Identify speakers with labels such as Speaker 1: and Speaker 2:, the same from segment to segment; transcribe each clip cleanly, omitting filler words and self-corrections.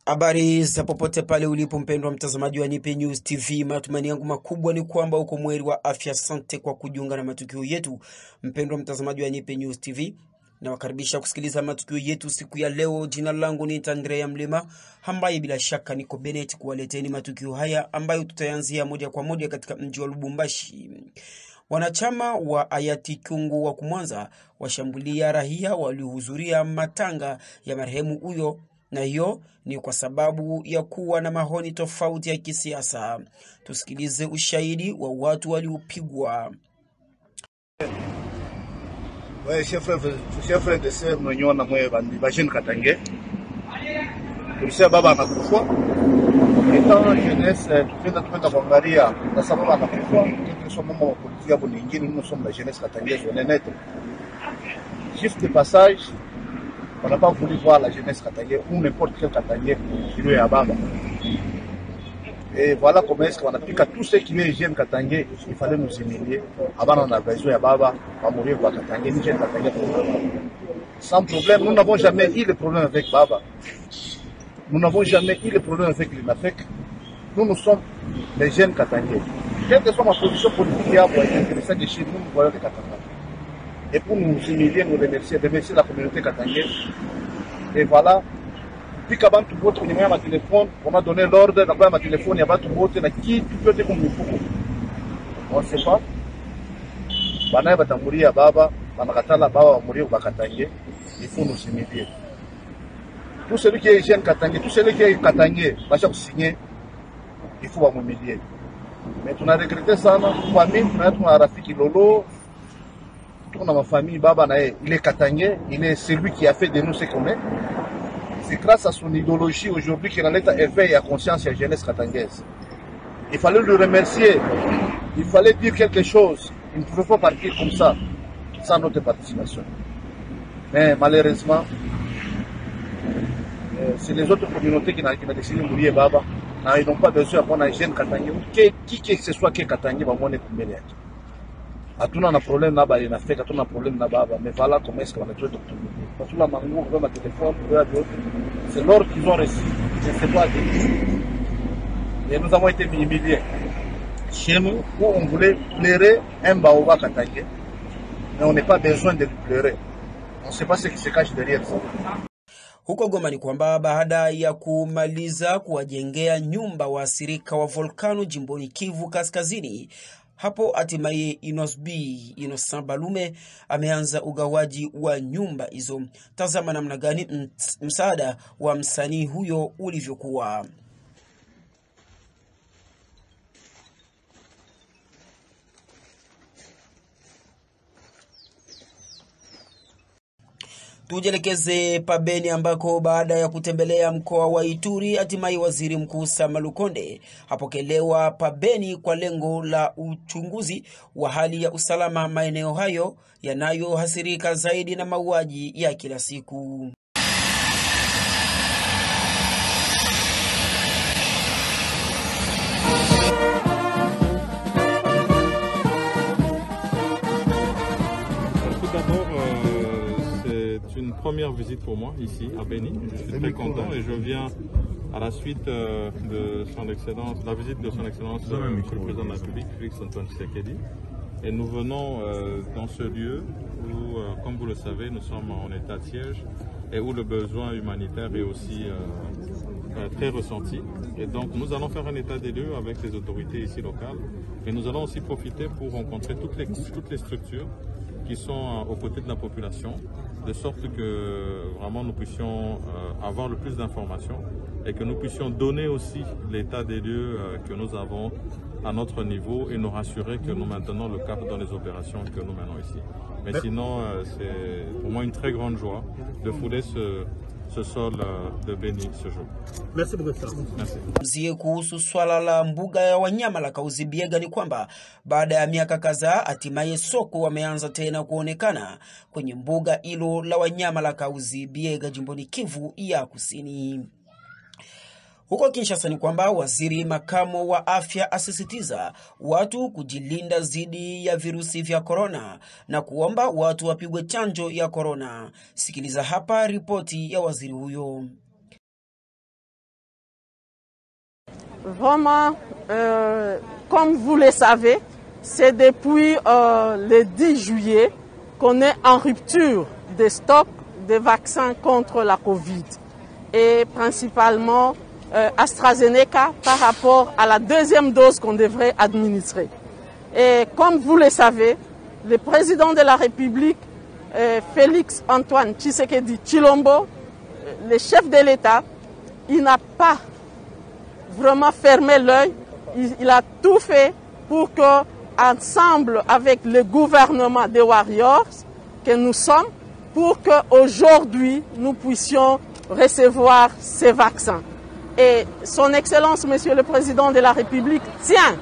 Speaker 1: Habari za popote pale ulipo mpendwa mtazamaji wa Nipe News TV, matumaini yangu makubwa ni kwamba uko mweri wa afya. Asante kwa kujiunga na matukio yetu mpendwa mtazamaji wa Nipe News TV. Na wakaribisha kusikiliza matukio yetu siku ya leo. Jina langu ni Andrea Mlima, ambaye bila shaka niko Bennett kuwaleteni matukio haya ambayo tutaanzia moja kwa moja katika mji wa Lubumbashi. Wanachama wa hayati Kyungu wa Kumwanza washambulia raia waliohudhuria matanga ya marehemu huyo, na hiyo ni kwa sababu ya kuwa na maoni tofauti ya kisiasa. Tusikilize ushahidi wa watu waliopigwa.
Speaker 2: Ouais, chef frère de sœur mwenyeona mwe bajeni Katange. Tulisia baba anakufa. Etant jeunesse tupenda kuangalia na sababu anakufa, kitu somo mama politika hapo nyingine nous sommes la jeunesse Katange honnête. Juste de passage, on n'a pas voulu voir la jeunesse Katange ou n'importe quel Katange qui lui est à baba. Et voilà comment est-ce qu'on a piqué tous ceux qui viennent jeunes Katange, il fallait nous humilier. Avant on a besoin à baba, à mourir pour Katange, ni jeunes Katange pour baba. Sans problème, nous n'avons jamais eu de problème avec baba. Nous n'avons jamais eu de problème avec l'INAFEC. Nous sommes les jeunes Katange. Quelle que soit ma position politique, il y a intéressant de chez nous, nous voyons les Katange. Et pour nous humilier, nous remercier la communauté Katange. Et voilà. Puis quand tu votes, on a ma téléphone, on m'a donné l'ordre, on a ma téléphone, il y a pas tout voter, qui tu peux te comme il faut. On ne sait pas. Bana va mourir à baba, banakatala baba va mourir au Katange. Il faut nous humilier. Tout celui qui est jeune Katange, tout celui qui est Katange, va chaque signer, il faut m'humilier. Mais on a regretté ça, notre famille, on a Rafiki Lolo, toute ma famille, baba, il est Katange, il est celui qui a fait de nous ce qu'on est. C'est grâce à son idéologie aujourd'hui qu'il en est éveillé à conscience et à jeunesse katangaise. Il fallait le remercier, il fallait dire quelque chose. Il ne pouvait pas partir comme ça, sans notre participation. Mais malheureusement, c'est les autres communautés qui ont décidé de mourir Baba. Ils n'ont pas besoin d'avoir un jeune Katange. Qui que ce soit qui est Katange, va m'en être mêlé. À tout un problème là-bas, il a fait, à tout un problème là-bas, mais voilà comment est-ce qu'on a trouvé docteur. Parce que là, Mango, on ma téléphone, c'est l'ordre qu'ils ont reçu. Je ne sais pas dire. Et nous avons été humiliés. Chez nous, où on voulait pleurer un baoba Katange, mais on n'a pas besoin de pleurer. On ne sait pas ce qui se cache derrière ça.
Speaker 1: Huko Goma ni kwamba baada ya kumaliza kuwajengea nyumba waathirika wa volkano jimboni Kivu Kaskazini, hapo hatimaye Innocent Balume ameanza ugawaji wa nyumba hizo. Tazama namna gani msaada wa msanii huyo ulivyokuwa. Tujelekeze pabeni ambako baada ya kutembelea mkoa wa Ituri, hatimaye waziri mkuu Sama Lukonde hapokelewa pabeni kwa lengo la uchunguzi wa hali ya usalama maeneo hayo yanayohasirika zaidi na mauaji ya kila siku.
Speaker 3: C'est une première visite pour moi ici à Beni. Je suis très content et je viens à la suite de son excellence, la visite de son excellence le président de la République, Félix Antoine Tshisekedi. Et nous venons dans ce lieu où, comme vous le savez, nous sommes en état de siège et où le besoin humanitaire est aussi très ressenti. Et donc nous allons faire un état des lieux avec les autorités ici locales. Et nous allons aussi profiter pour rencontrer toutes les structures qui sont aux côtés de la population, de sorte que vraiment nous puissions avoir le plus d'informations et que nous puissions donner aussi l'état des lieux que nous avons à notre niveau et nous rassurer que nous maintenons le cap dans les opérations que nous menons ici. Mais sinon, c'est pour moi une très grande joie de fouler ce sol de Beni ce jour.
Speaker 4: Merci beaucoup.
Speaker 3: Merci.
Speaker 1: Mzie kuhusu swala la mbuga ya wanyama la Kahuzi-Biega ni kwamba baada ya miaka kadhaa hatimaye soko wameanza tena kuonekana kwenye mbuga hilo la wanyama la Kahuzi-Biega jimboni Kivu ya Kusini. Huko Kinshasa ni kwamba waziri makamo wa afya asisitiza watu kujilinda dhidi ya virusi vya corona na kuomba watu wapigwe chanjo ya corona. Sikiliza hapa ripoti ya waziri huyo.
Speaker 4: Vraiment, comme vous le savez, c'est depuis le 10 juillet qu'on est en rupture des stocks de vaccins contre la Covid. Et principalement AstraZeneca par rapport à la deuxième dose qu'on devrait administrer. Et comme vous le savez, le président de la République, Félix Antoine Tshisekedi Tshilombo, le chef de l'État, il n'a pas vraiment fermé l'œil. Il a tout fait pour que, ensemble avec le gouvernement des Warriors que nous sommes, pour qu'aujourd'hui nous puissions recevoir ces vaccins. Et son Excellence, Monsieur le Président de la République, tient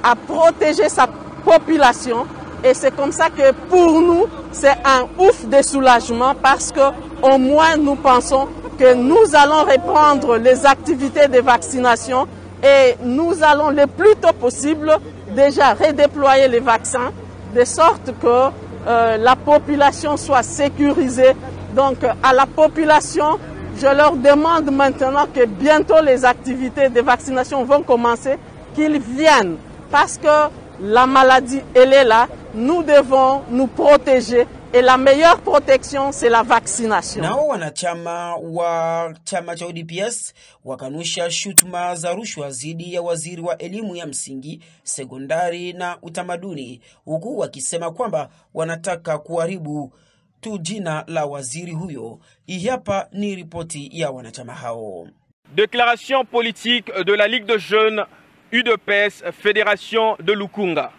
Speaker 4: à protéger sa population. Et c'est comme ça que pour nous, c'est un ouf de soulagement parce qu'au moins nous pensons que nous allons reprendre les activités de vaccination et nous allons le plus tôt possible déjà redéployer les vaccins de sorte que la population soit sécurisée. Donc à la population, je leur demande maintenant que bientôt les activités de vaccination vont commencer, qu'ils viennent parce que la maladie, elle est là. Nous devons nous protéger et la meilleure protection, c'est la vaccination.
Speaker 1: Nao wanachama wa chama cha UDPS wakanusha shutuma za rushwa dhidi ya waziri wa elimu ya msingi, sekondari na utamaduni, huku wakisema kwamba wanataka kuharibu tu jina la waziri huyo. Hii hapa ni ripoti ya wanachama hao.
Speaker 5: Déclaration politique de la Ligue de jeunes UDPS Fédération de Lukunga.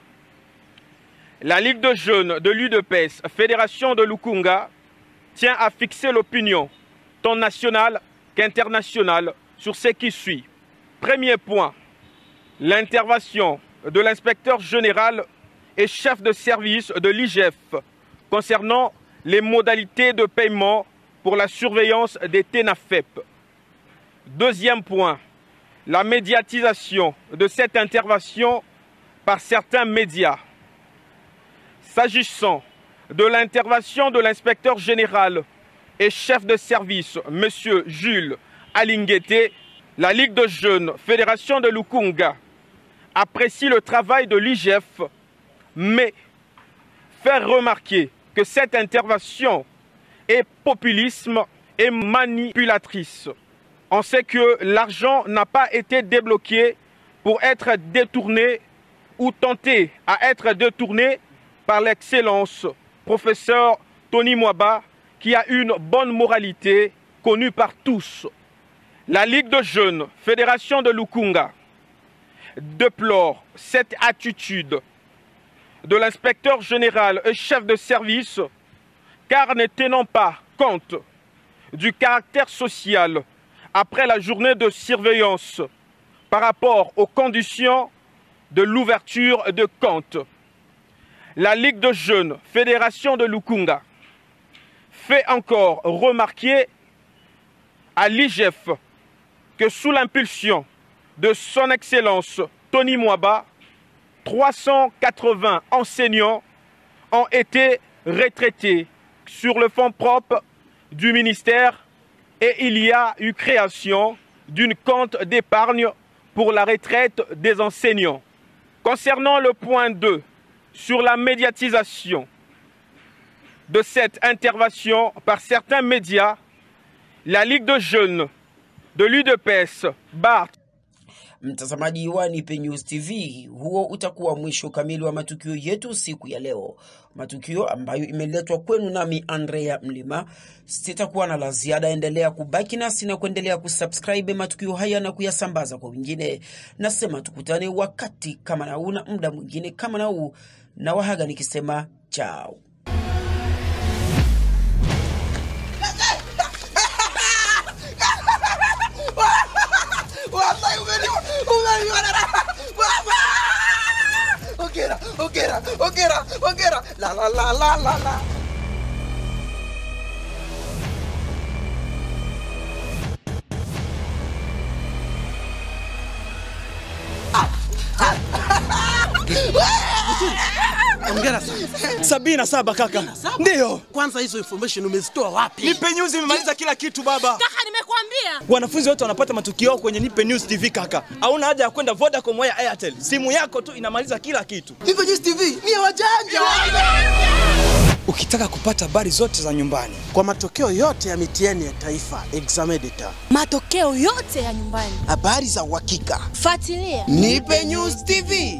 Speaker 5: La Ligue de jeunes de l'UDPS Fédération de Lukunga tient à fixer l'opinion tant nationale qu'internationale sur ce qui suit. Premier point, l'intervention de l'inspecteur général et chef de service de l'IGF concernant les modalités de paiement pour la surveillance des TENAFEP. Deuxième point, la médiatisation de cette intervention par certains médias. S'agissant de l'intervention de l'inspecteur général et chef de service, M. Jules Alinguete, la Ligue de jeunes Fédération de Lukunga apprécie le travail de l'IGF, mais faire remarquer que cette intervention est populisme et manipulatrice. On sait que l'argent n'a pas été débloqué pour être détourné ou tenté à être détourné par l'excellence professeur Tony Mwaba, qui a une bonne moralité connue par tous. La Ligue de jeunes Fédération de Lukunga déplore cette attitude de l'inspecteur général et chef de service, car ne tenant pas compte du caractère social après la journée de surveillance par rapport aux conditions de l'ouverture de compte. La Ligue de jeunes Fédération de Lukunga fait encore remarquer à l'IGF que sous l'impulsion de son Excellence Tony Mwaba, 380 enseignants ont été retraités sur le fonds propre du ministère et il y a eu création d'une compte d'épargne pour la retraite des enseignants. Concernant le point 2, sur la médiatisation de cette intervention par certains médias, la Ligue de jeunes de l'UDPS BART.
Speaker 1: Mtazamaji wa Nipe News TV, huo utakuwa mwisho kamili wa matukio yetu siku ya leo. Matukio ambayo imeletwa kwenu nami Andrea Mlima. Sitakuwa na la ziada, endelea kubaki nasi na kuendelea kusubscribe matukio haya na kuyasambaza kwa wengine. Nasema tukutane wakati kama na huu na muda mwingine kama na huu, na wahaga nikisema chao.
Speaker 6: Ongera, la.
Speaker 7: Ongera sana. 77 kaka. Ndio.
Speaker 6: Kwanza hizo information umezitoa wapi?
Speaker 7: Nipe News imemaliza kila kitu baba.
Speaker 8: Kaka nimekuambia
Speaker 7: Wanafunzi wote wanapata matukio kwenye Nipe News TV kaka. Hauna haja ya kwenda Vodacom au Airtel. Simu yako tu inamaliza kila kitu.
Speaker 6: Nipe News TV ni wajanja.
Speaker 7: Ukitaka kupata habari zote za nyumbani,
Speaker 6: Kwa matokeo yote ya mitihani ya taifa, examen d'etat,
Speaker 8: matokeo yote ya nyumbani,
Speaker 6: habari za uhakika,
Speaker 8: fuatilia
Speaker 6: Nipe News TV.